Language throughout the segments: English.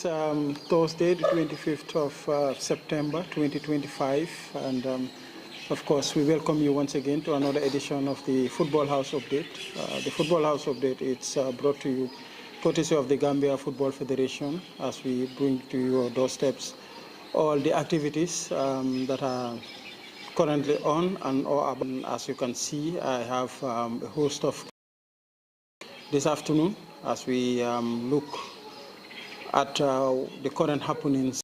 Thursday, the 25th of September 2025, and of course, we welcome you once again to another edition of the Football House Update. The Football House Update is brought to you courtesy of the Gambia Football Federation, as we bring to your doorsteps all the activities that are currently on and or as you can see, I have a host of this afternoon as we look at the current happenings.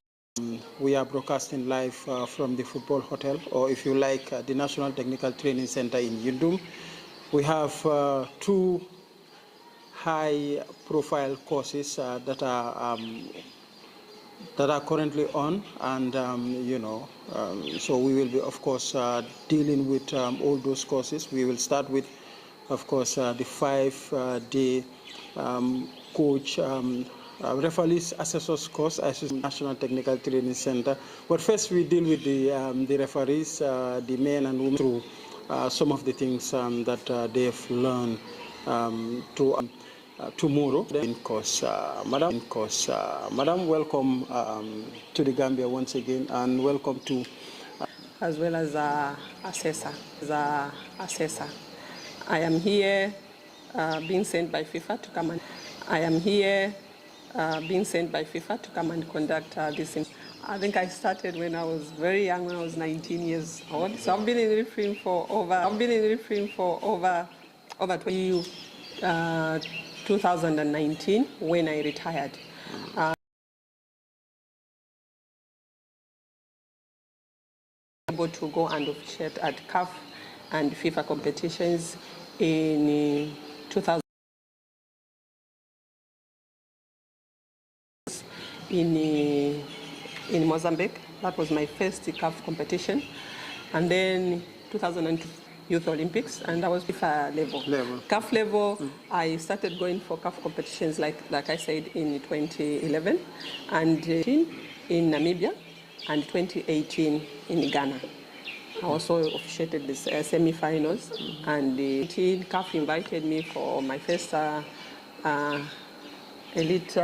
We are broadcasting live from the Football Hotel, or if you like, the National Technical Training Center in Yundum. We have two high-profile courses that are currently on, and so we will be, of course, dealing with all those courses. We will start with, of course, the 5-day coach referees assessors course, National Technical Training Center. But first, we deal with the referees, the men and women, through some of the things that they've learned tomorrow in course. Madam, welcome to the Gambia once again, and welcome to as well as assessor. I am here being sent by FIFA to come and conduct this. I think I started when I was very young, when I was 19 years old. So I've been in refereeing for over 20 years. 2019 when I retired. Able to go and officiate at CAF and FIFA competitions in 2000 in Mozambique. That was my first CAF competition, and then 2002 Youth Olympics, and that was FIFA level. CAF level, I started going for CAF competitions, like I said, in 2011, and in Namibia, and 2018 in Ghana. I also officiated the semi-finals, and CAF invited me for my first elite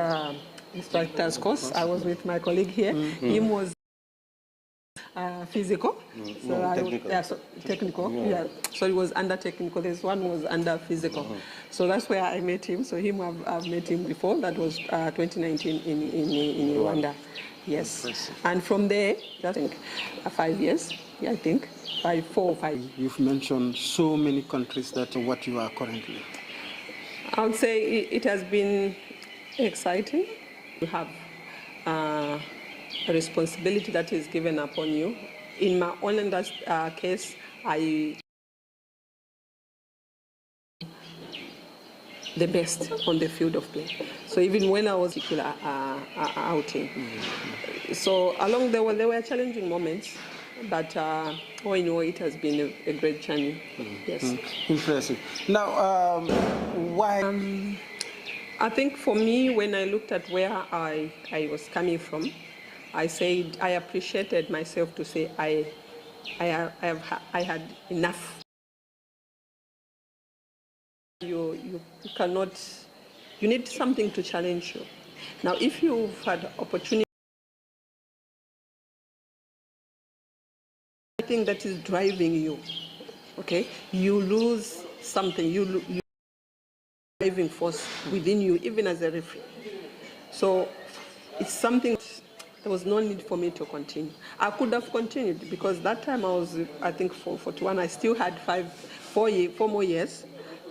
instructors course. I was with my colleague here. Him was physical, technical. Yeah, so it was under technical. This one was under physical. So that's where I met him. So I've met him before. That was 2019 in Rwanda. Yes, and from there, I think 5 years. Yeah, I think 4 or 5. You've mentioned so many countries that what you are currently. I would say it has been exciting. You have a responsibility that is given upon you. In my own case, the best on the field of play. So even when I was particular outing, so along there were challenging moments, but all in all, it has been a great journey. Yes. Impressive. Now, why? I think for me, when I looked at where I was coming from, I said I appreciated myself to say I had enough. You cannot. You need something to challenge you. Now, if you've had opportunity, something that is driving you, okay, you lose something. You driving force within you, even as a referee. So it's something. There was no need for me to continue. I could have continued because that time I was, I think, 41. I still had 4 more years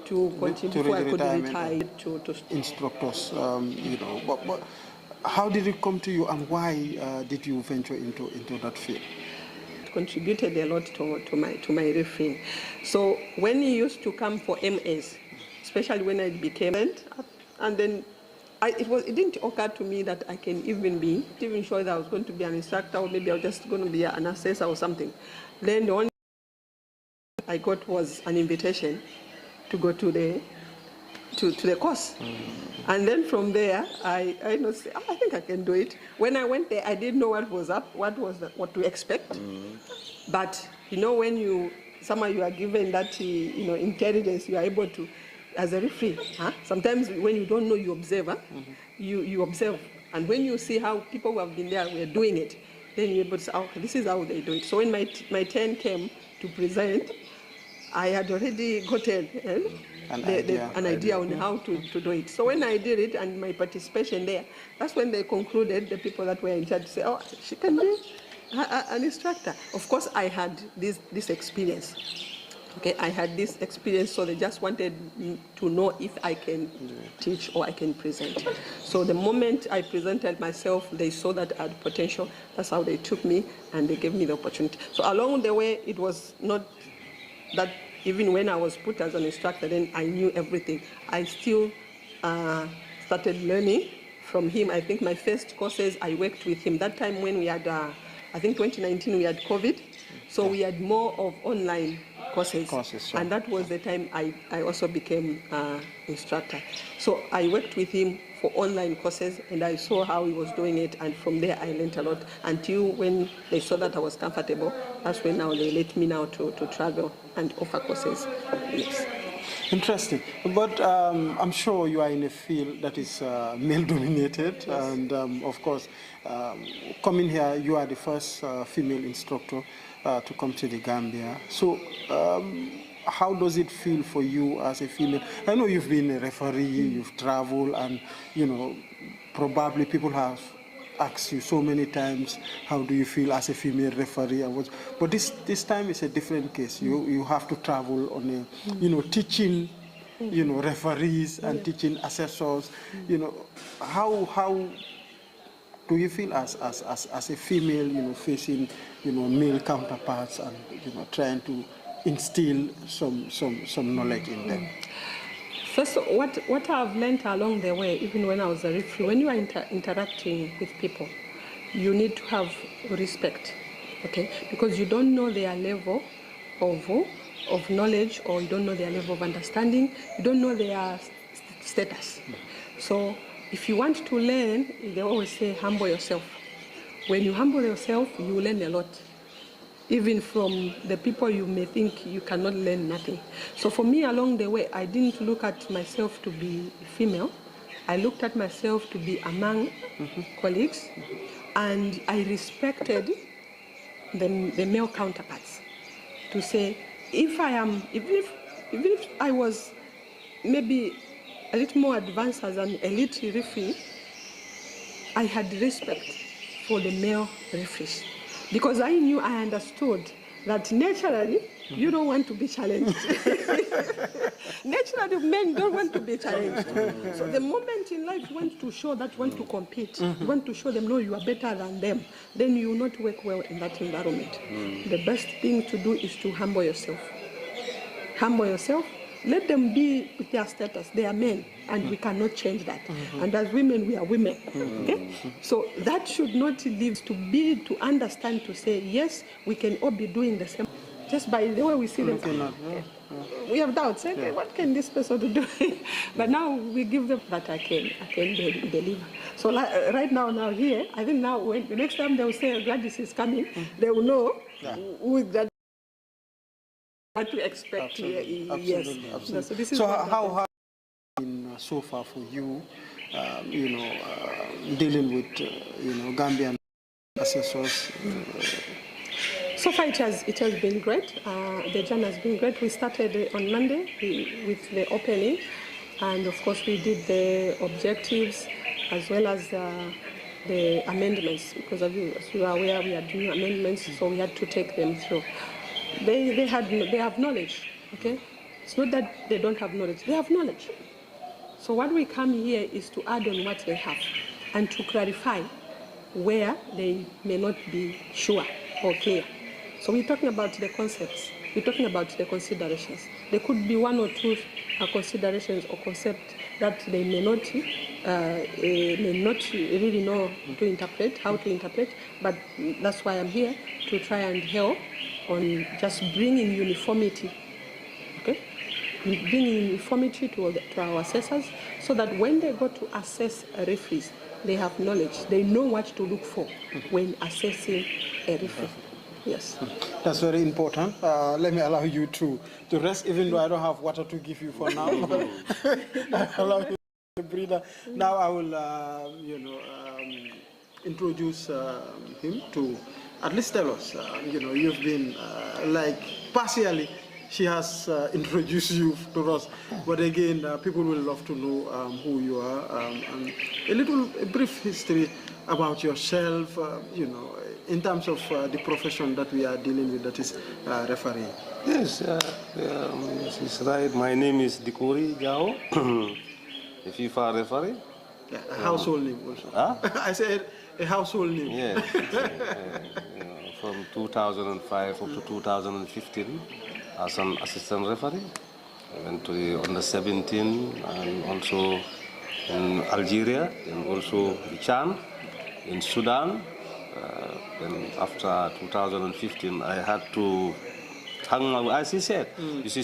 to continue before I could retire. To instructors, but how did it come to you, and why did you venture into that field? It contributed a lot to my refereeing. So when he used to come for MS, especially when I became, and then it didn't occur to me that I can even sure that I was going to be an instructor, or maybe I was just going to be an assessor or something. Then the only I got was an invitation to go to the course. And then from there, I said, I think I can do it. When I went there, I didn't know what was up, what to expect. But when somehow you are given that intelligence, you are able to, as a referee, sometimes when you don't know, you observe. You observe And when you see how people who have been there were doing it, then you're able to say, oh, this is how they do it. So when my turn came to present, I had already gotten an idea on how to do it. So when I did it and my participation there, that's when they concluded, the people that were in charge, say, oh, she can be an instructor. Of course, I had this experience. Okay, I had this experience, so they just wanted to know if I can teach or I can present. So the moment I presented myself, they saw that I had potential. That's how they took me and they gave me the opportunity. So along the way, it was not that even when I was put as an instructor, then I knew everything. I still started learning from him. I think my first courses, I worked with him. That time when we had, I think 2019, we had COVID. So we had more of online courses. Sure. And that was the time I also became instructor. So I worked with him for online courses, and I saw how he was doing it, and from there I learned a lot until when they saw that I was comfortable. That's when now they let me now to travel and offer courses. Yes. Interesting. But I'm sure you are in a field that is male-dominated, yes. And of course, coming here, you are the first female instructor to come to the Gambia. So how does it feel for you as a female? I know you've been a referee, you've traveled, and probably people have asked you so many times, how do you feel as a female referee? But this time is a different case. You have to travel on a, teaching, referees and teaching assessors. How do you feel as a female, facing, male counterparts and, trying to instill some knowledge in them? First, what I've learned along the way, even when I was a referee, when you are interacting with people, you need to have respect, okay? Because you don't know their level of knowledge, or you don't know their level of understanding, you don't know their status. So if you want to learn, they always say, humble yourself. When you humble yourself, you learn a lot. Even from the people you may think you cannot learn nothing. So for me, along the way, I didn't look at myself to be female. I looked at myself to be among colleagues, and I respected the male counterparts. To say, if I was maybe a little more advanced as an elite referee, I had respect for the male referees. Because I knew, I understood that naturally, you don't want to be challenged. Naturally, men don't want to be challenged. So the moment in life you want to show that you want to compete, you want to show them, no, you are better than them, then you will not work well in that environment. The best thing to do is to humble yourself. Humble yourself. Let them be with their status. They are men, and we cannot change that. And as women, we are women. Okay? So that should not lead to understand, to say, yes, we can all be doing the same. Just by the way we see them. We have doubts. Okay, what can this person do? But now we give them that I can deliver. So right now here, I think now when the next time they will say Gladys is coming, they will know who is that. What to expect here. Yes. Absolutely. So, this is how has it been so far for you, dealing with, Gambian assessors? So far, it has been great. The journey has been great. We started on Monday with the opening, and of course, we did the objectives as well as the amendments, because as you are aware, we are doing amendments, so we had to take them through. They have knowledge, okay? It's not that they don't have knowledge, they have knowledge. So what we come here is to add on what they have and to clarify where they may not be sure or clear. So we're talking about the concepts, we're talking about the considerations. There could be one or two considerations or concepts that they may not really know to interpret, how to interpret, but that's why I'm here, to try and help on just bringing uniformity, okay? Bringing uniformity to our assessors, so that when they go to assess referees, they have knowledge, they know what to look for when assessing a referee. Yes. That's very important. Let me allow you to rest, even though I don't have water to give you for now. Allow you Sabrina. Now I will, introduce him to at least tell us. You've been like partially. She has introduced you to us, but again, people will love to know who you are and a brief history about yourself. In terms of the profession that we are dealing with, that is refereeing. Yes, she's right. My name is Dikori Jao, a FIFA referee. Yeah, a household name also. Huh? I said a household name. Yes. From 2005 up to 2015 as an assistant referee. I went to the under 17 and also in Algeria and also the Chan in Sudan. Then after 2015, I had to hang out, as he said. You see,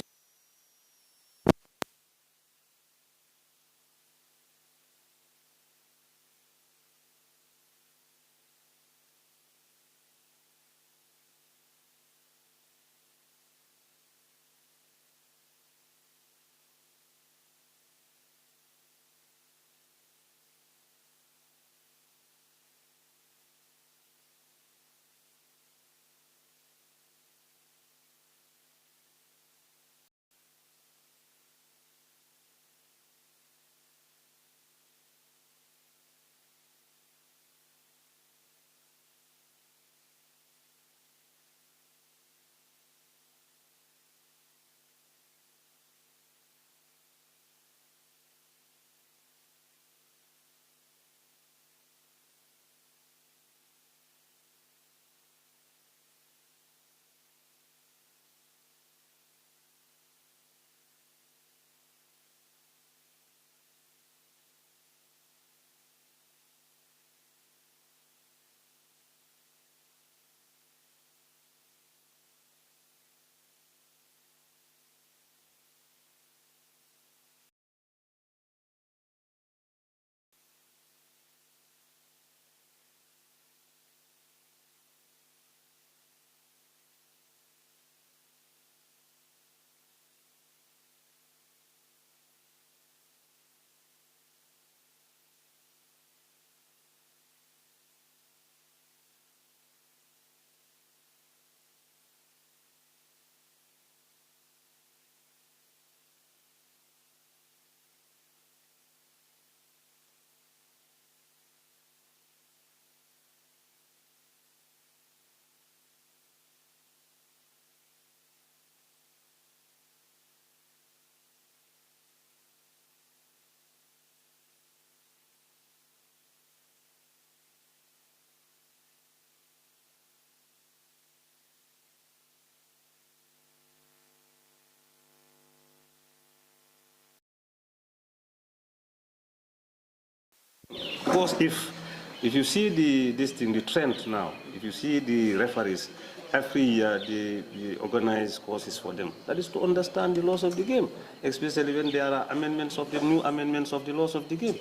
because if you see the trend now, if you see the referees, every year they organize courses for them. That is to understand the laws of the game, especially when there are new amendments of the laws of the game.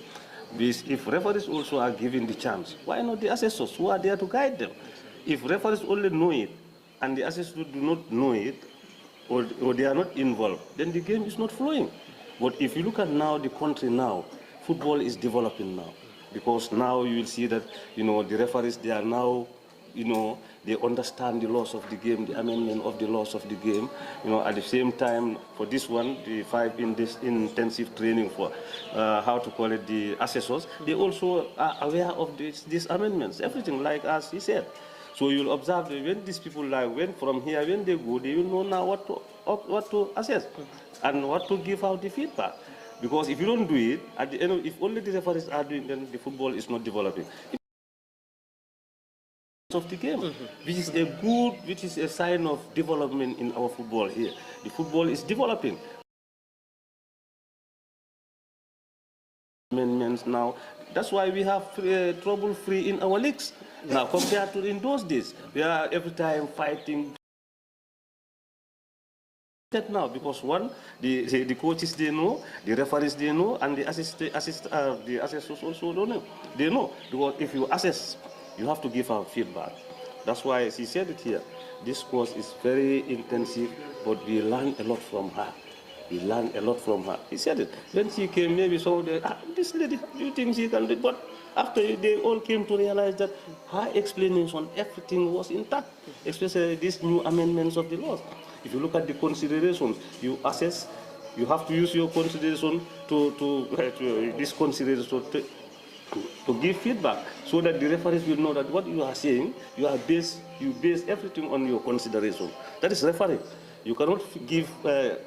If referees also are given the chance, why not the assessors who are there to guide them? If referees only know it and the assessors do not know it, or they are not involved, then the game is not flowing. But if you look at now the country now, football is developing now. Because now you will see that, the referees, they are now, they understand the laws of the game, the amendment of the laws of the game. At the same time, for this one, the 5 in this intensive training for, the assessors, they also are aware of these amendments, everything, like as he said. So you'll observe that when these people from here, when they go, they will know now what to assess and what to give out the feedback. Because if you don't do it, at the end, if only the referees are doing, then the football is not developing. Of the game, which is a sign of development in our football here. The football is developing. Amendments now. That's why we have trouble-free in our leagues now compared to in those days. We are every time fighting. Now, because one, the coaches they know, the referees they know, and the assessors also don't know. They know, because if you assess, you have to give out feedback. That's why she said it here. This course is very intensive, but we learn a lot from her. We learned a lot from her. He said it. When she came, maybe some of the, this lady, do you think she can do it? But after they all came to realize that her explanation, everything was intact, especially these new amendments of the laws. If you look at the considerations, you assess, you have to use your consideration to this consideration to give feedback so that the referees will know that what you are saying, you base everything on your consideration. That is referee. You cannot give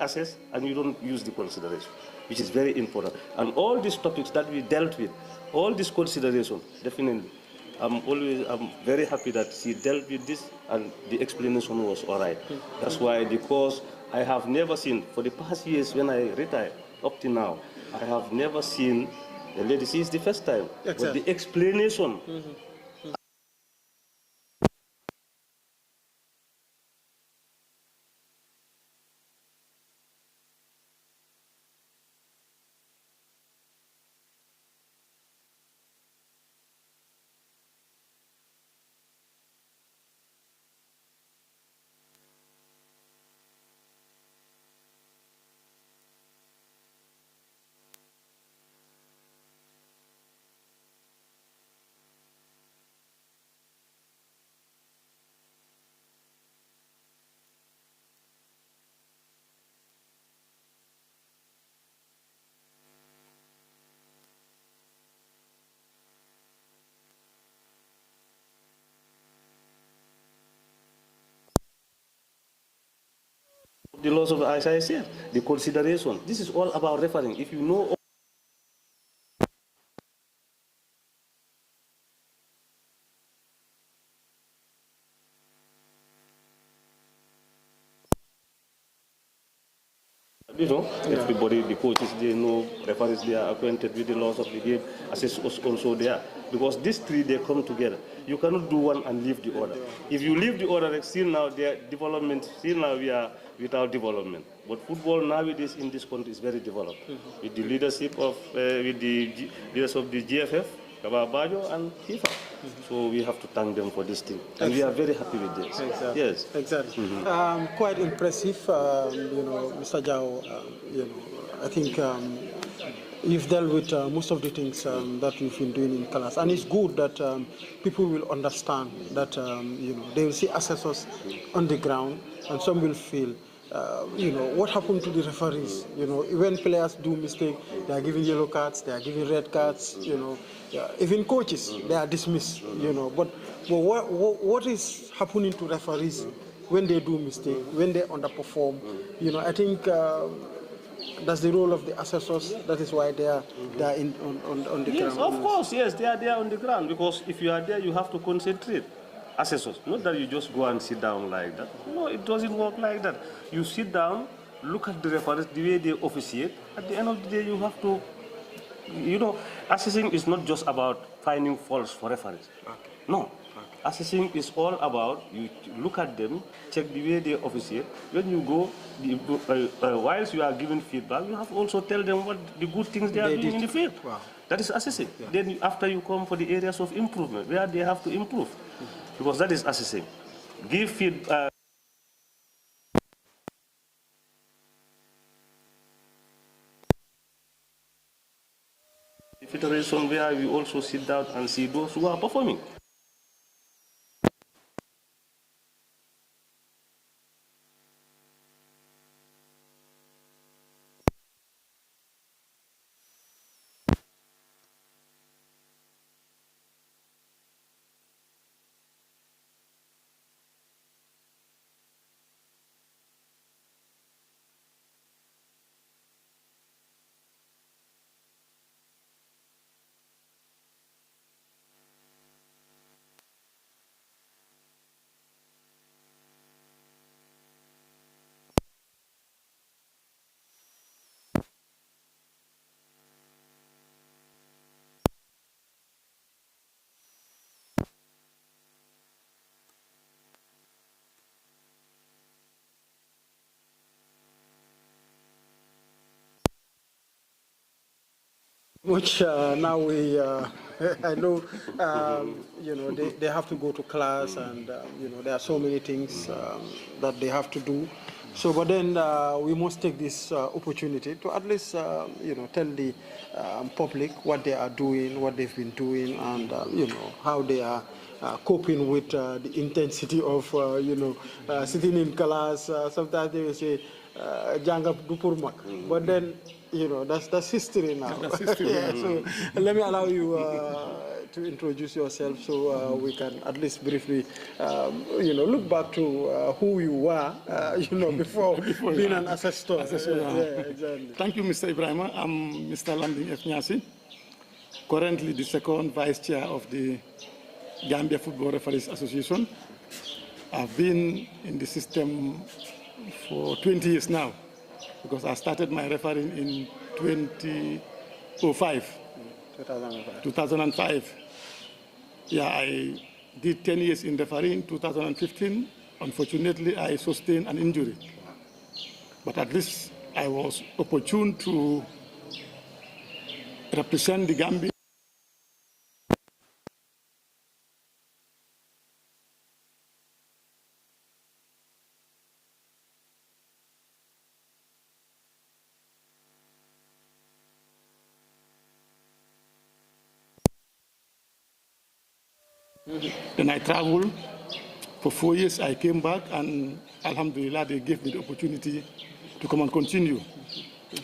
access and you don't use the consideration, which is very important. And all these topics that we dealt with, all this consideration, definitely, I'm very happy that she dealt with this and the explanation was all right. That's why, because I have never seen, for the past years when I retired, up to now, I have never seen a lady, she is the first time, but the explanation, the laws of, as I said, the consideration. This is all about referring. If you know everybody, the coaches, they know, referees, they are acquainted with the laws of the game, assessors also there. Because these three, they come together. You cannot do one and leave the other. If you leave the other, still now their development, still now we are without development. But football nowadays in this country is very developed. With the leadership of, with the leaders of the GFF, Kababajo and FIFA. So we have to thank them for this thing. And we are very happy with this. Exactly. Yes. Exactly. Quite impressive, Mr. Jao. I think you've dealt with most of the things that you've been doing in class. And it's good that people will understand that, they will see assessors on the ground and some will feel, what happened to the referees? When players do mistake, they are giving yellow cards, they are giving red cards, even coaches, they are dismissed, But what is happening to referees when they do mistake, when they underperform? I think that's the role of the assessors. That is why they are on the ground. Yes, of course, yes, they are there on the ground, because if you are there, you have to concentrate. Assessors, not that you just go and sit down like that. No, it doesn't work like that. You sit down, look at the referees, the way they officiate. At the end of the day, you have to, assessing is not just about finding faults for referees. Okay. No. Okay. Assessing is all about, you look at them, check the way they officiate. When you go, whilst you are giving feedback, you have to also tell them what the good things they are doing in the field. Wow. That is assessing. Yeah. Then after you come for the areas of improvement, where they have to improve. Because that is assessing. Give feedback. The federation, where we also sit down and see those who are performing. Which now we, I know, they have to go to class and, there are so many things that they have to do. So, but then we must take this opportunity to at least, tell the public what they are doing, what they've been doing, and how they are coping with the intensity of, sitting in class. Sometimes they will say, "Janga du pour mak," but then, that's history now. That's history. Yeah, so let me allow you to introduce yourself so we can at least briefly, look back to who you were, before being an assessor. Yeah, exactly. Thank you, Mr. Ibrahim. I'm Mr. Landing F. Nyasi, currently the second vice chair of the Gambia Football Referees Association. I've been in the system for 20 years now, because I started my refereeing in 2005. 2005. Yeah, I did 10 years in refereeing. 2015, unfortunately, I sustained an injury. But at least I was opportune to represent the Gambia. Then I traveled for 4 years. I came back, and Alhamdulillah, they gave me the opportunity to come and continue.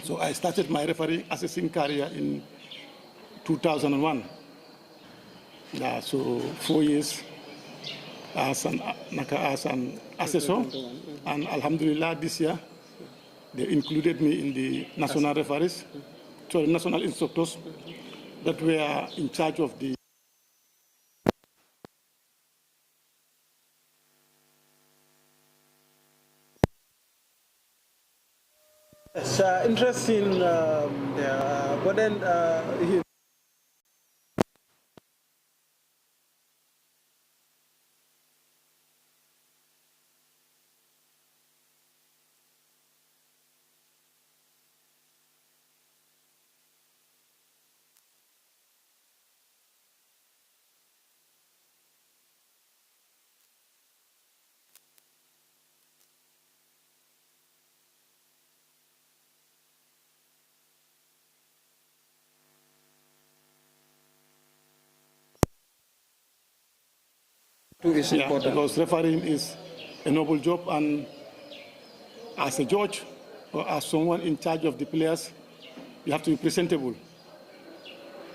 So I started my referee assessing career in 2001. Yeah, so 4 years as an assessor, and Alhamdulillah, this year they included me in the national referees, so the national instructors that were in charge of the. It's interesting, but then is important. Because refereeing is a noble job, and as a judge or as someone in charge of the players, you have to be presentable,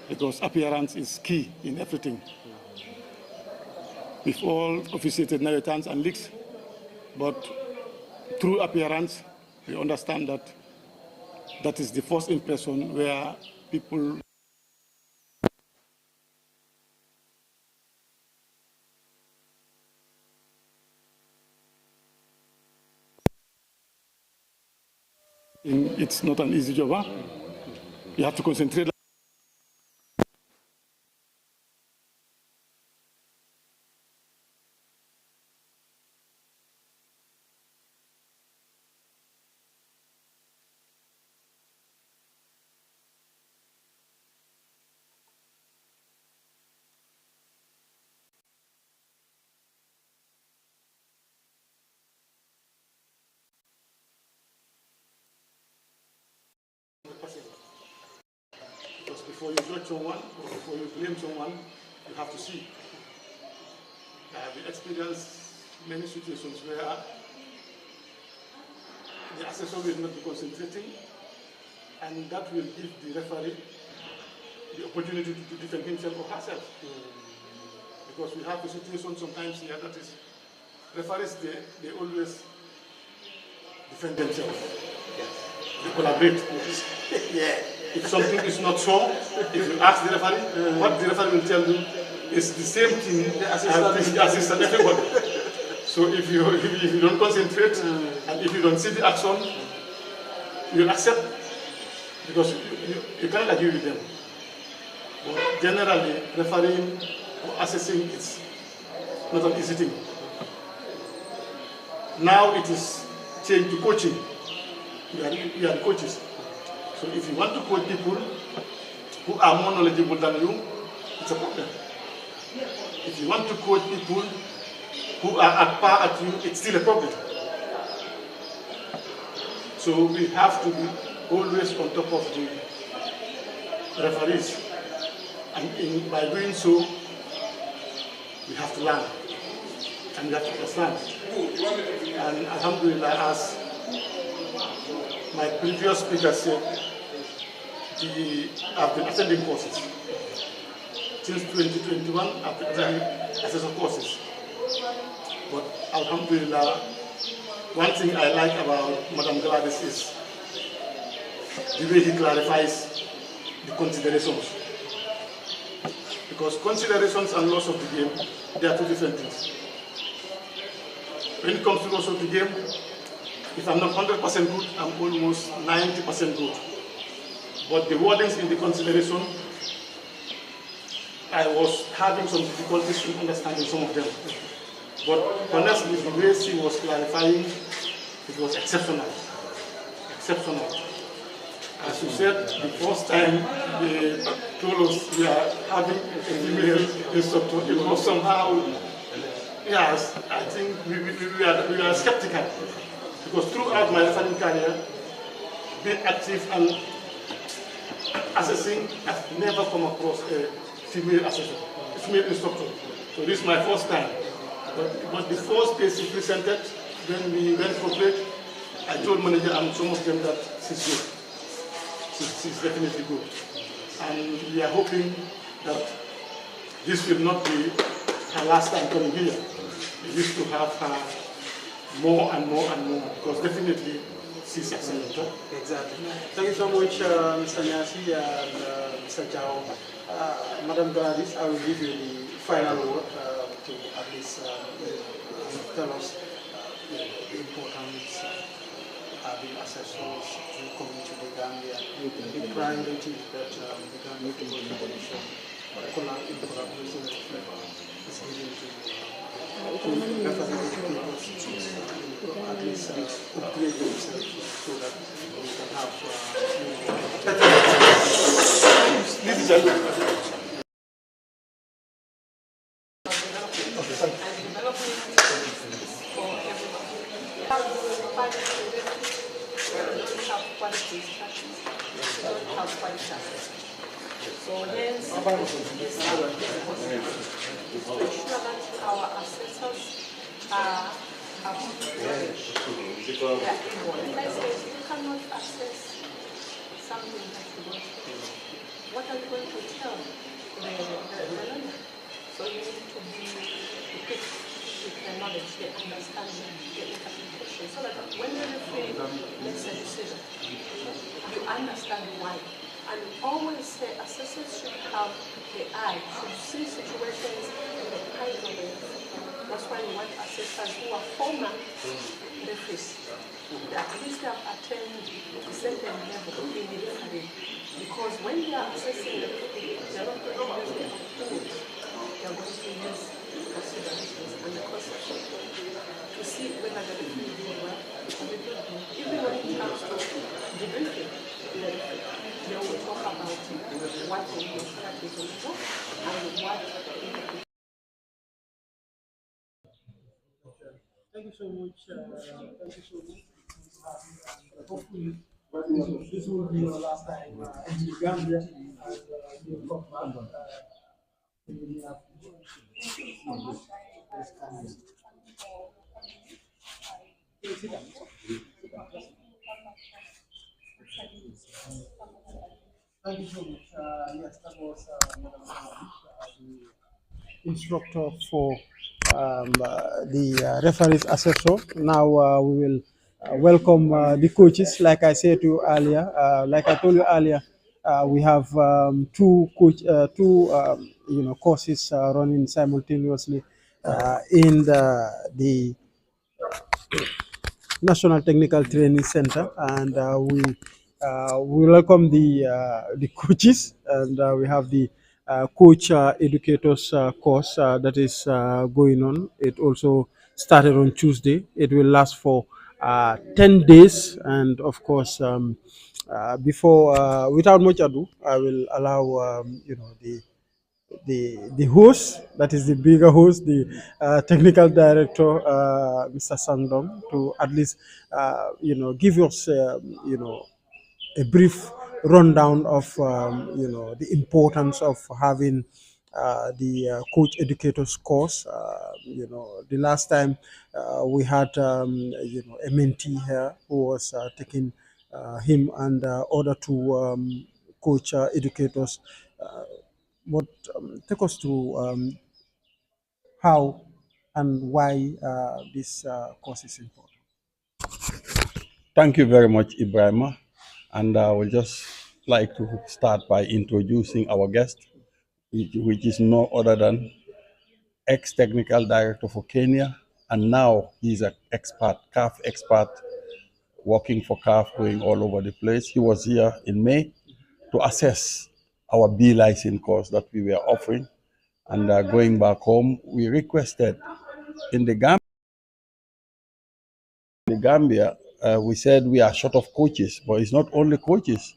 because appearance is key in everything. We've all officiated Navetans and leagues, but through appearance, we understand that that is the first impression where people. It's not an easy job. Huh? You have to concentrate. Because before you judge someone or before you blame someone, you have to see. I have experienced many situations where the assessor will not be concentrating, and that will give the referee the opportunity to defend himself or herself. Because we have the situation sometimes here that is, referees, they always defend themselves. Yes. They collaborate. Yeah. If something is not so, if you ask the referee, what the referee will tell you is the same thing as the assistant, everybody. So if you don't concentrate, and if you don't see the action, you'll accept, because you can't agree with them. But generally, refereeing or assessing is not an easy thing. Now it is changed to coaching. We are coaches. So if you want to coach people who are more knowledgeable than you, it's a problem. If you want to coach people who are at par at you, it's still a problem. So we have to be always on top of the referees. And by doing so, we have to learn and we have to understand. And alhamdulillah, as my previous speaker said, I've been attending courses. Since 2021, I've been attending assessor courses. But alhamdulillah, one thing I like about Madam Gladys is the way he clarifies the considerations. Because considerations and laws of the game, they are two different things. When it comes to laws of the game, if I'm not 100% good, I'm almost 90% good. But the wordings in the consideration, I was having some difficulties in understanding some of them. But honestly, the way she was clarifying, it was exceptional. Exceptional. As you said, the first time they told us we are having a female instructor, it was somehow, yes, I think we are skeptical. Because throughout my refereeing career, being active and assessing, I've never come across a female assessor, a female instructor. So this is my first time. But the first case he presented, when we went for break, I told manager and some of them that she's good. She's definitely good. And we are hoping that this will not be her last time coming here. We used to have her more and more and more, because definitely she's excellent. Exactly. Thank you so much, Mr. Nyasi and Mr. Jao. Madam Gladys, I will give you the final word to at least tell us the importance of having assessors to come into the Gambia, the priority that the Gambia Football Federation in collaboration with FIFA is giving to referees people at least upgrade themselves so that we can have So hence, to ensure that our assessors are you cannot access something that you don't know. What are you going to tell the learner? So you need to be equipped with the knowledge, the understanding, the interpretation, so that when the referee makes a decision, you understand why. And always say assessors should have the eye, should see situations in the eyes of the referee. That's why we want assessors who are former referees. At least they have attained a certain level in the referee. Because when they are assessing the referee, they are not going to use their opinions. They are going to use considerations and the concept to see whether the referee did well or they did well. Even when it comes to debriefing the referee, they will talk about what will be strategy and what Thank you so much. Thank you so much. Hopefully, this will be your last time in the Gambia. And you'll come back. Thank you so much. Yes, that was Madam the instructor for the referees assessor. Now we will welcome the coaches. Like I said to you earlier, like I told you earlier, we have two courses running simultaneously in the National Technical Training Center, and we welcome the coaches, and we have the coach educators course that is going on. It also started on Tuesday. It will last for 10 days, and of course, without much ado, I will allow the the host, that is the bigger host, the technical director, Mr. Sangdom, to at least give us a brief rundown of the importance of having the coach educators course. The last time we had a mentee here who was taking him and other two coach educators. Uh, what Take us through how and why this course is important. Thank you very much, Ibrahima. And I would just like to start by introducing our guest, which is no other than ex-technical director for Kenya, and now he's an expert, CAF expert, working for CAF, going all over the place. He was here in May to assess our B license course that we were offering. And going back home, we requested in the Gambia, we said we are short of coaches, but it's not only coaches.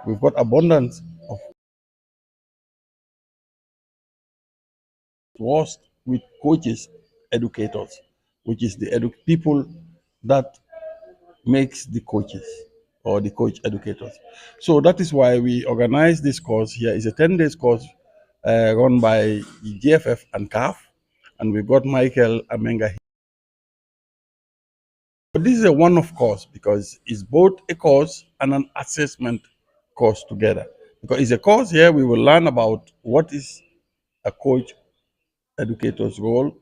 We've got abundance of was with coaches, educators, which is the people that makes the coaches or the coach educators. So that is why we organized this course here. It's a 10 days course run by GFF and CAF, and we got Michael Amenga. But this is a one-off course because it's both a course and an assessment course together. Because it's a course here we will learn about what is a coach educator's role,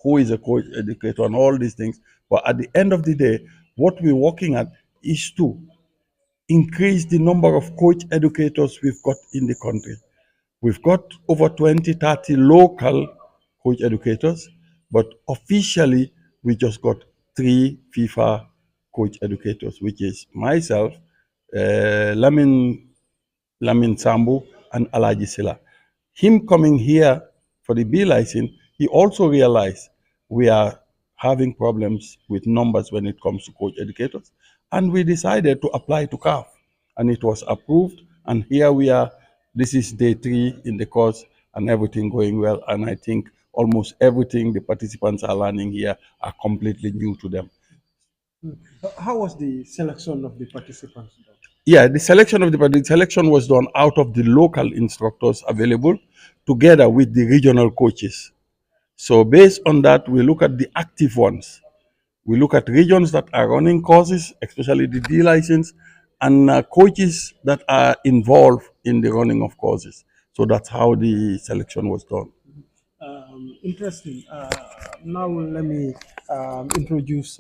who is a coach educator, and all these things. But at the end of the day, what we're working at is to increase the number of coach educators we've got in the country. We've got over 20, 30 local coach educators, but officially we just got 3 FIFA coach educators, which is myself, Lamin Sambu, and Alaji Silla. Him coming here for the B license, he also realized we are having problems with numbers when it comes to coach educators. And we decided to apply to CAF, and it was approved. And here we are. This is day 3 in the course, and everything going well. And I think almost everything the participants are learning here are completely new to them. How was the selection of the participants done? Yeah, the selection was done out of the local instructors available together with the regional coaches. So based on that, we look at the active ones. We look at regions that are running courses, especially the D license, and coaches that are involved in the running of courses. So that's how the selection was done. Interesting. Now let me introduce,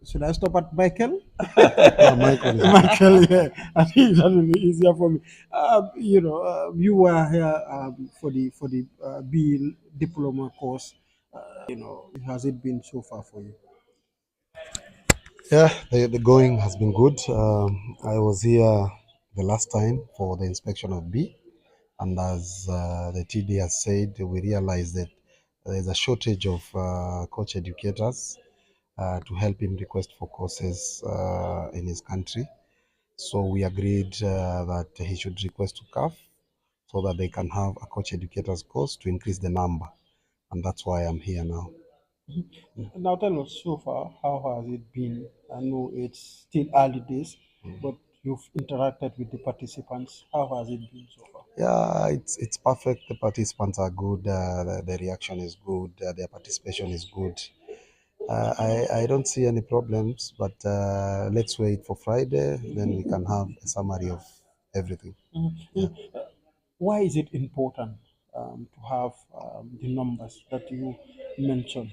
should I stop at Michael? Michael. Michael, yeah. I think that will be easier for me. You were here for the B diploma course. Has it been so far for you? Yeah, the going has been good. I was here the last time for the inspection of B, and as the TD has said, we realized that there's a shortage of coach educators to help him request for courses in his country. So we agreed that he should request to CAF so that they can have a coach educators course to increase the number, and that's why I'm here now. Now tell us so far, how has it been? I know it's still early days, but you've interacted with the participants. How has it been so far? Yeah, it's perfect. The participants are good. The reaction is good. Their participation is good. I don't see any problems, but let's wait for Friday. Then we can have a summary of everything. Why is it important to have the numbers that you mentioned?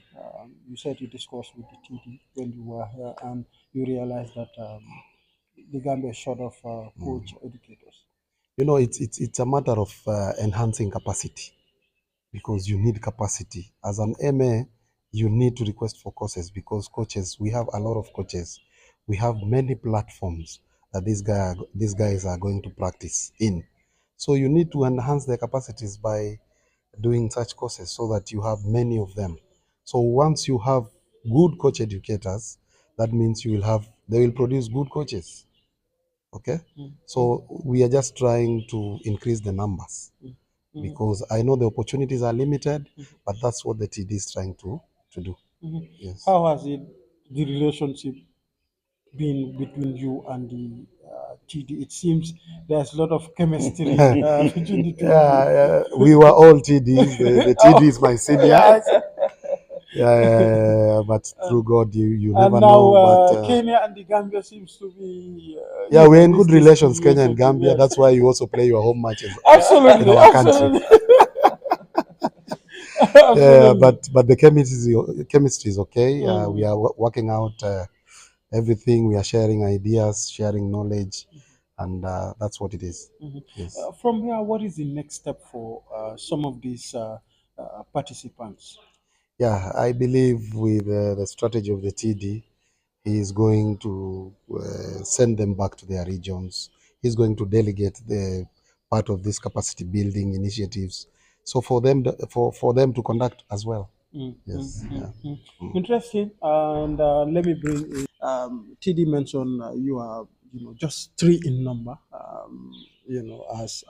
You said you discussed with the TD when you were here, and you realized that the Gambia is short of coach educators. You know, it's a matter of enhancing capacity, because you need capacity. As an MA, you need to request for courses because coaches, we have a lot of coaches. We have many platforms that these guys are going to practice in. So you need to enhance their capacities by doing such courses so that you have many of them. So once you have good coach educators, that means they will produce good coaches. Okay, so we are just trying to increase the numbers because I know the opportunities are limited, but that's what the TD is trying to do. Yes. How has the relationship been between you and the TD? It seems there's a lot of chemistry between the two of you. We were all TDs. The TD is my senior. Yes. But through God, you And never now know. But Kenya and the Gambia seems to be yeah, we're in good this relations, Kenya and relationship, Gambia. yes. That's why you also play your home matches in Absolutely, our country. absolutely. Yeah, Absolutely. but the chemistry is okay. We are working out everything. We are sharing ideas, sharing knowledge, and that's what it is. Yes. From here, what is the next step for some of these participants? Yeah, I believe with the strategy of the TD, he is going to send them back to their regions. He's going to delegate the part of this capacity building initiatives. So for them, for them to conduct as well. Yes. Yeah. Interesting. And let me bring in, TD mentioned you are, just three in number, as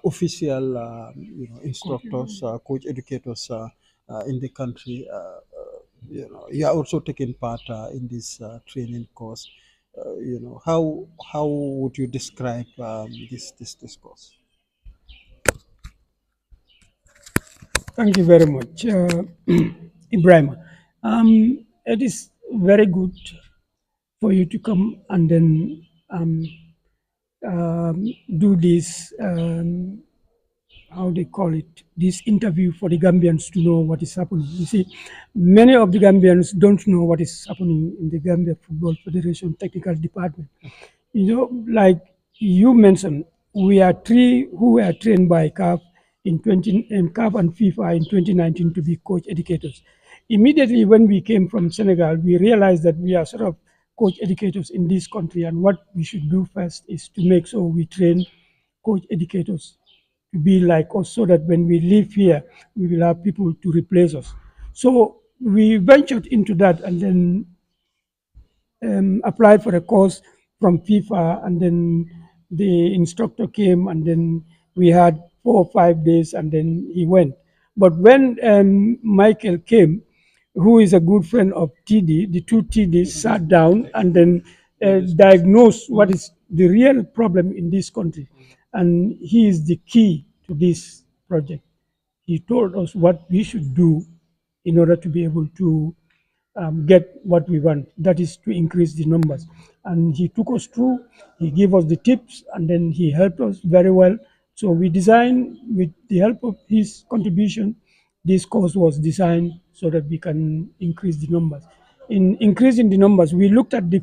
official, instructors, coach educators in the country. You are also taking part in this training course. How would you describe this course? Thank you very much, Ibrahim. It is very good for you to come and then do this, how they call it, this interview for the Gambians to know what is happening. You see, many of the Gambians don't know what is happening in the Gambia Football Federation Technical Department. Like you mentioned, we are three who were trained by CAF in CAF and FIFA in 2019 to be coach educators. Immediately when we came from Senegal, we realized that we are sort of coach educators in this country, and what we should do first is to make sure we train coach educators to be like us, so that when we leave here, we will have people to replace us. So we ventured into that, and then applied for a course from FIFA, and then the instructor came, and then we had 4 or 5 days, and then he went. But when Michael came, who is a good friend of TD, the two TDs sat down and then diagnosed what is the real problem in this country. And he is the key to this project. He told us what we should do in order to be able to get what we want, that is to increase the numbers. And he took us through, he gave us the tips, and then he helped us very well. So we designed, with the help of his contribution, this course was designed so that we can increase the numbers. In increasing the numbers, we looked at the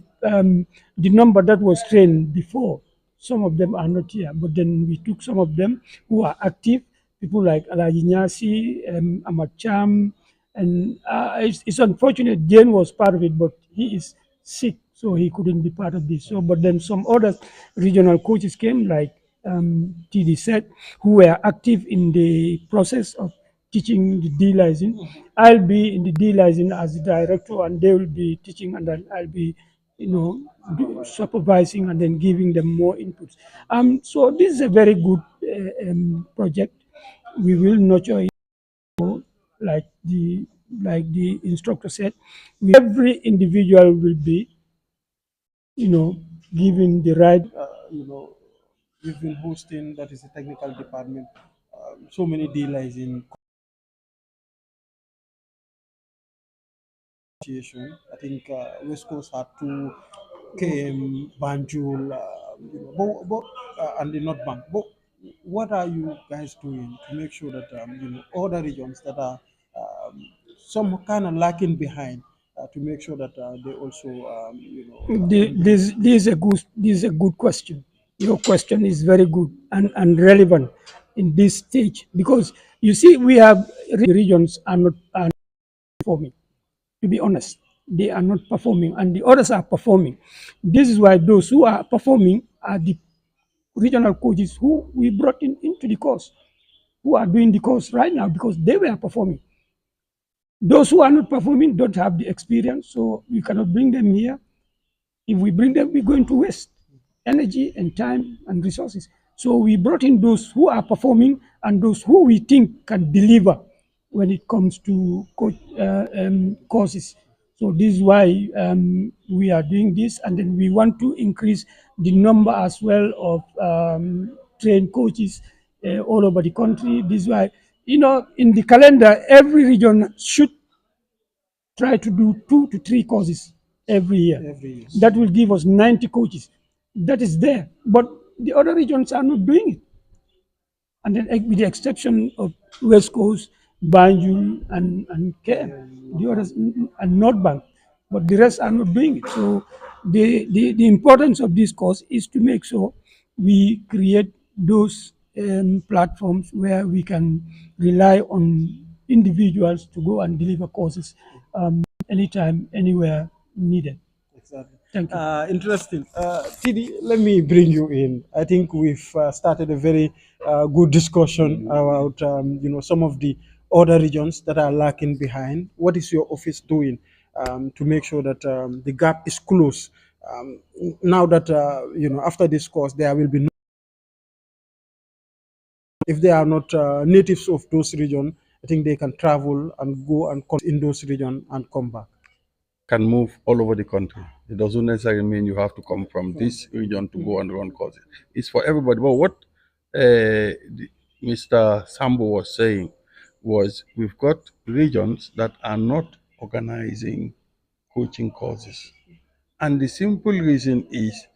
number that was trained before. Some of them are not here, but then we took some of them who are active, people like Alaji Nyasi, Ahmad Cham, and it's unfortunate Jane was part of it, but he is sick, so he couldn't be part of this. So, but then some other regional coaches came, like TD said, who were active in the process of teaching the D-License. I'll be in the D-License as the director, and they will be teaching, and then I'll be, supervising and then giving them more inputs. So this is a very good project. We will nurture it, like the instructor said. Every individual will be, given the right. We've been hosting, that is the technical department, so many dealers in association. I think West Coast had two, KM, Banjul, and the North Bank. But what are you guys doing to make sure that other regions that are some kind of lacking behind, to make sure that they also This is a good question. Your question is very good and relevant in this stage, because you see, we have regions are not performing. To be honest, they are not performing, and the others are performing. This is why those who are performing are the regional coaches who we brought into the course, who are doing the course right now because they were performing. Those who are not performing don't have the experience, so we cannot bring them here. If we bring them, we're going to waste. energy and time and resources. So we brought in those who are performing and those who we think can deliver when it comes to courses. So this is why we are doing this, and then we want to increase the number as well of trained coaches all over the country. This is why, in the calendar, every region should try to do 2 to 3 courses every year. That will give us 90 coaches. That is there, but the other regions are not doing it. And then, with the exception of West Coast, Banjul, and KM, the others, and North Bank, but the rest are not doing it. So the importance of this course is to make sure we create those platforms where we can rely on individuals to go and deliver courses anytime, anywhere needed. Exactly. Thank you. Interesting. TD, let me bring you in. I think we've started a very good discussion about some of the other regions that are lacking behind. What is your office doing to make sure that the gap is closed? Now that after this course, there will be no, if they are not natives of those regions, I think they can travel and go and in those regions and come back. Can move all over the country. It doesn't necessarily mean you have to come from this region to go and run courses. It's for everybody. But what Mr. Sambo was saying was we've got regions that are not organizing coaching courses. And the simple reason is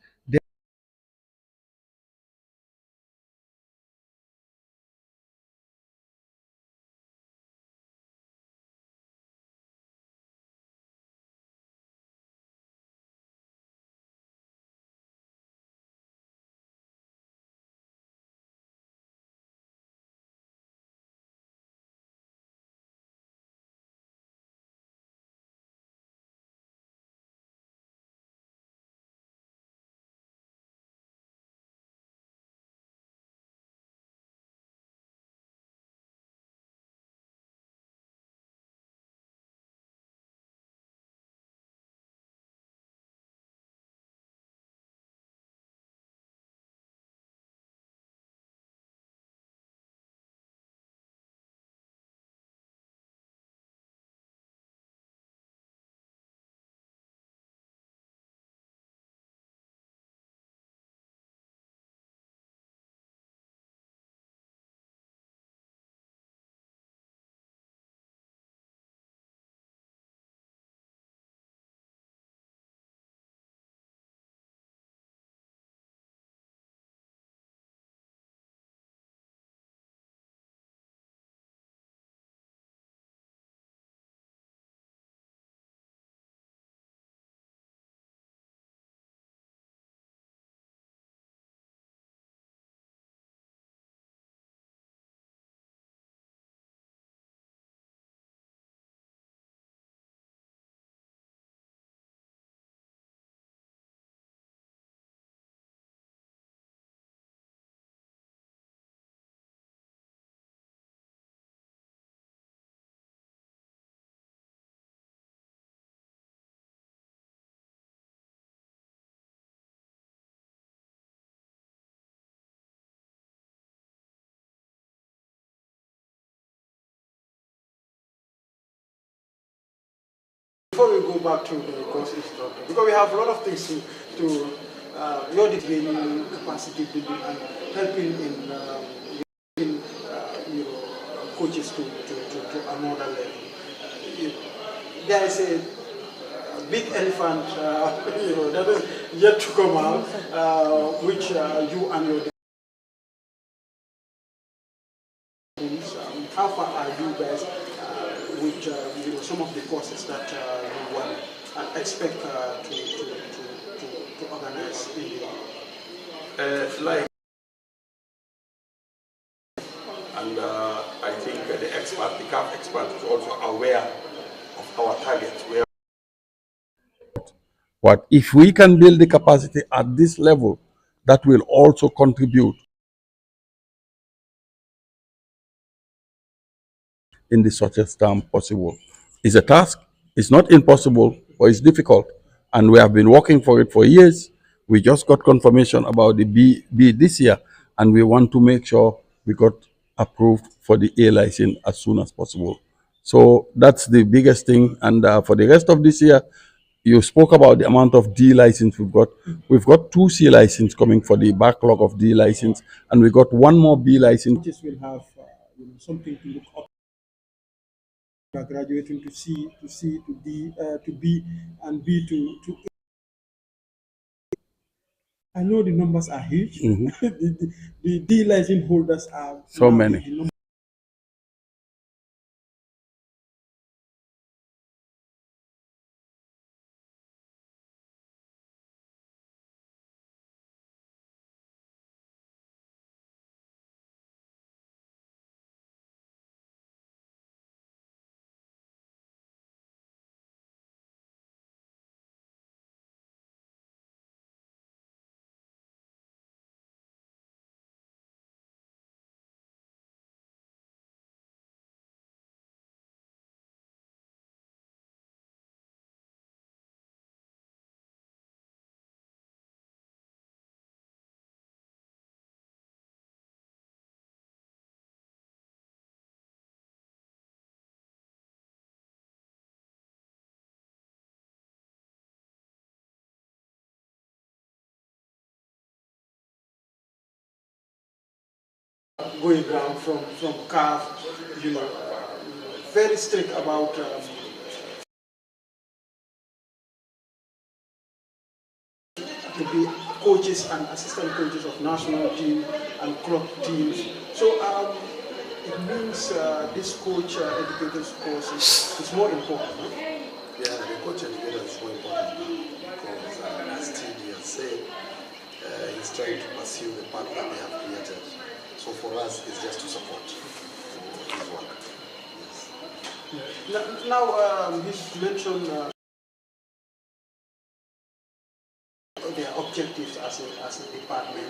Before we go back to the course instructor, because we have a lot of things to your training, capacity building, and helping in coaches to another level. There is a big elephant, that is yet to come out, which you and your teams. How far are you guys with some of the courses that you want and expect to organize in the and I think the CAF expert is also aware of our targets. But if we can build the capacity at this level, that will also contribute in the shortest time possible. It's a task. It's not impossible, but it's difficult. And we have been working for it for years. We just got confirmation about the B this year, and we want to make sure we got approved for the A license as soon as possible. So that's the biggest thing. And for the rest of this year, you spoke about the amount of D license we've got. We've got 2 C license coming for the backlog of D license, and we got 1 more B license. Coaches will have something to look up. Graduating to C, to D, to B, and B to A. I know the numbers are huge. The D license holders are So now many. the going down from CAF, very strict about to be coaches and assistant coaches of national team and club teams. So it means this coach educators course is more important. Huh? Yeah, the coach educator is more important because, as TD has said, he's trying to pursue the path that they have created. So for us, it's just to support his work. Yes. Now, he's mentioned their objectives as a department.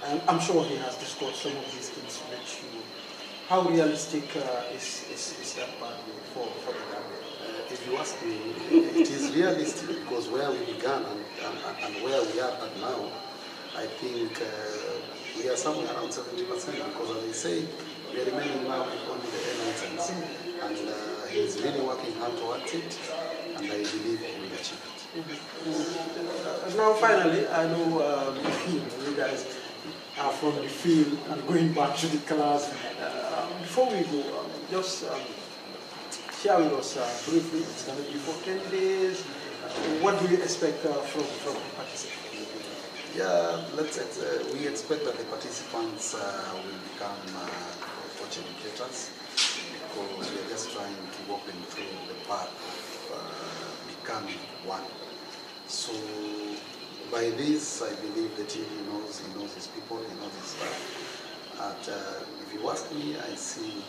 And I'm sure he has discussed some of these things with you. How realistic is that part for the Gambia? If you ask me, it is realistic because where we began and where we are at now, I think we are somewhere around 70% because, as I say, we are remaining now with only the A license. And he's really working hard towards it, and I believe he will achieve it. Now, finally, I know you guys are from the field and going back to the class. Before we go, just share with us briefly. It's going to be for 10 days. What do you expect from the participants? Yeah, we expect that the participants will become coach educators because we are just trying to walk them through the path of becoming one. So by this, I believe the TD knows his people, he knows his staff. And if you ask me, I see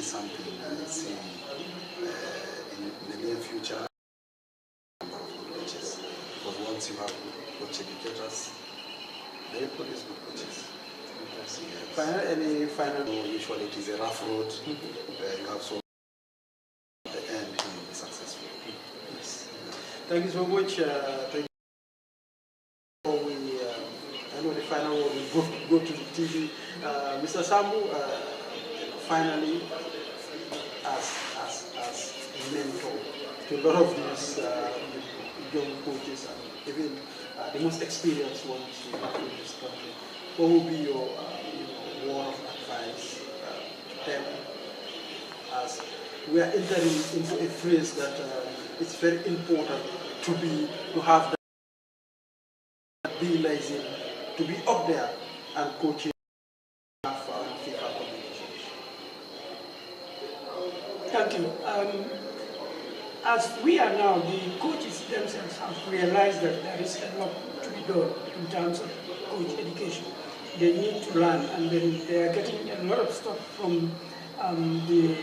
something. I see in the near future a number of good coaches. Because once you have good coach educators, they produce good coaches. Final, any final? Usually it is a rough road. You have so at the end you will be successful. Yes. Thank you so much. Thank you. I know the final one will go to the TV. Mr. Sambu, finally, as a mentor to a lot of these young coaches and even the most experienced ones in this country, what would be your word of advice to them as we are entering into a phase that it's very important to have that realizing, to be up there and coaching FIFA competitions? Thank you. As we are now, the coaches themselves have realized that there is a lot to be done in terms of coach education. They need to learn, and then they are getting a lot of stuff from the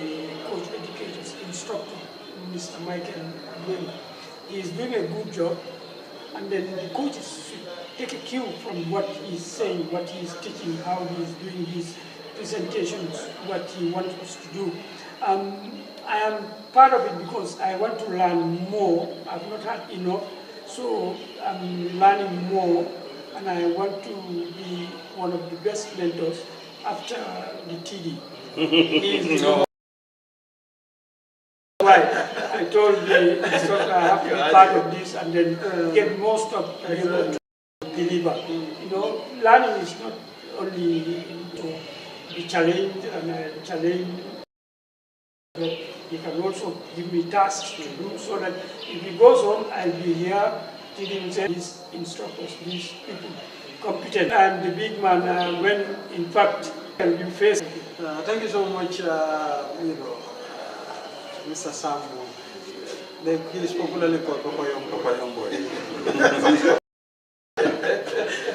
coach educators instructor, Mr. Michael Nguema. He is doing a good job, and then the coaches should take a cue from what he's saying, what he's teaching, how he's doing his presentations, what he wants us to do. I am part of it because I want to learn more. I've not had enough, so I'm learning more, and I want to be one of the best mentors after the TD. He's the why I told the instructor I have to be part of this and then get most of the deliver. You know, learning is not only to be challenged and challenged, but he can also give me tasks to do so that if he goes home, I'll be here teaching these instructors, these people competent. I'm the big man when in fact can be faced. Thank you so much, Mr. Samu. He is popularly called Papayong Boy.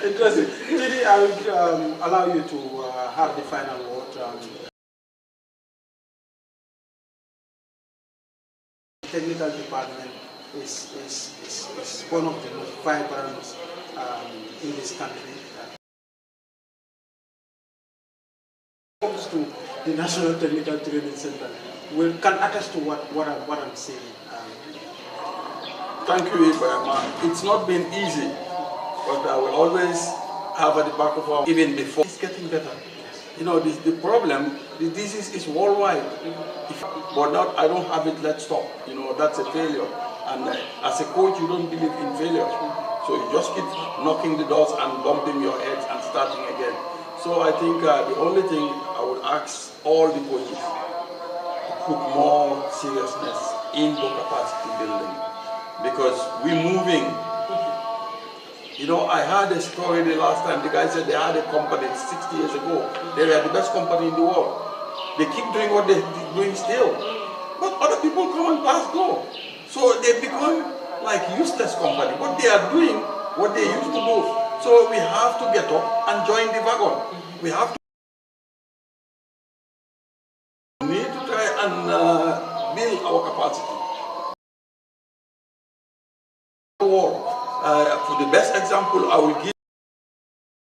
Interesting. Tidi, I will allow you to have the final word. Technical department is one of the most vibrant in this country. Comes to the National Technical Training Center, we can attest to what I'm saying. Thank you, Ibrahim. It's not been easy, but I will always have at the back of our even before. It's getting better. You know, the problem, the disease is worldwide. But not, I don't have it, let's stop. You know, that's a failure. And as a coach, you don't believe in failure. So you just keep knocking the doors and bumping your heads and starting again. So I think the only thing I would ask all the coaches to put more seriousness into capacity building, because we're moving. You know, I heard a story the last time. The guy said they had a company 60 years ago. They were the best company in the world. They keep doing what they're doing still. But other people come and pass go. So they become like useless company. But they are doing what they used to do. So we have to get up and join the wagon. We have to need to try and build our capacity. For the best example I will give,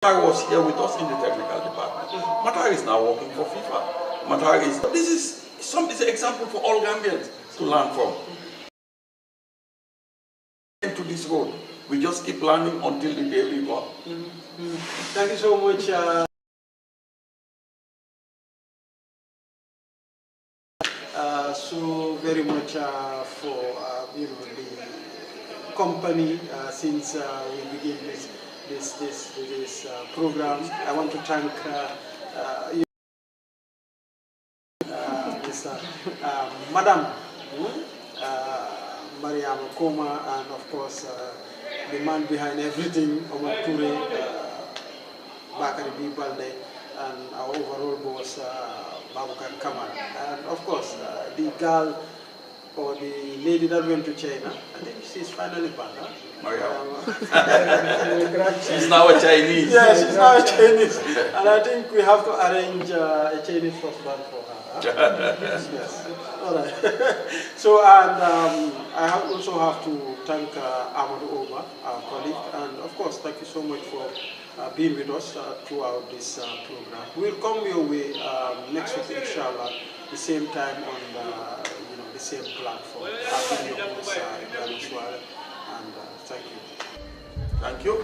Matar was here with us in the technical department. Matar is now working for FIFA. Matar is, this is an example for all Gambians to learn from. Into this road, we just keep learning until the day we go. Thank you so much. So very much for the company since we began this program. I want to thank you, Madam Mariam Koma, and of course the man behind everything, Omar Toure, Bakari B. Balde, and our overall boss, Babukar Kamal. And of course, the girl or the lady that went to China, I think she's finally back, huh? She's now a Chinese. Yeah, she's now a Chinese. And I think we have to arrange a Chinese husband for her. Huh? Yes. All right. So, and I also have to thank Ahmad Oba, our colleague, and of course, thank you so much for being with us throughout this program. We'll come your way next week, inshallah, the same time on the same platform. I've been your host, and thank you. Thank you.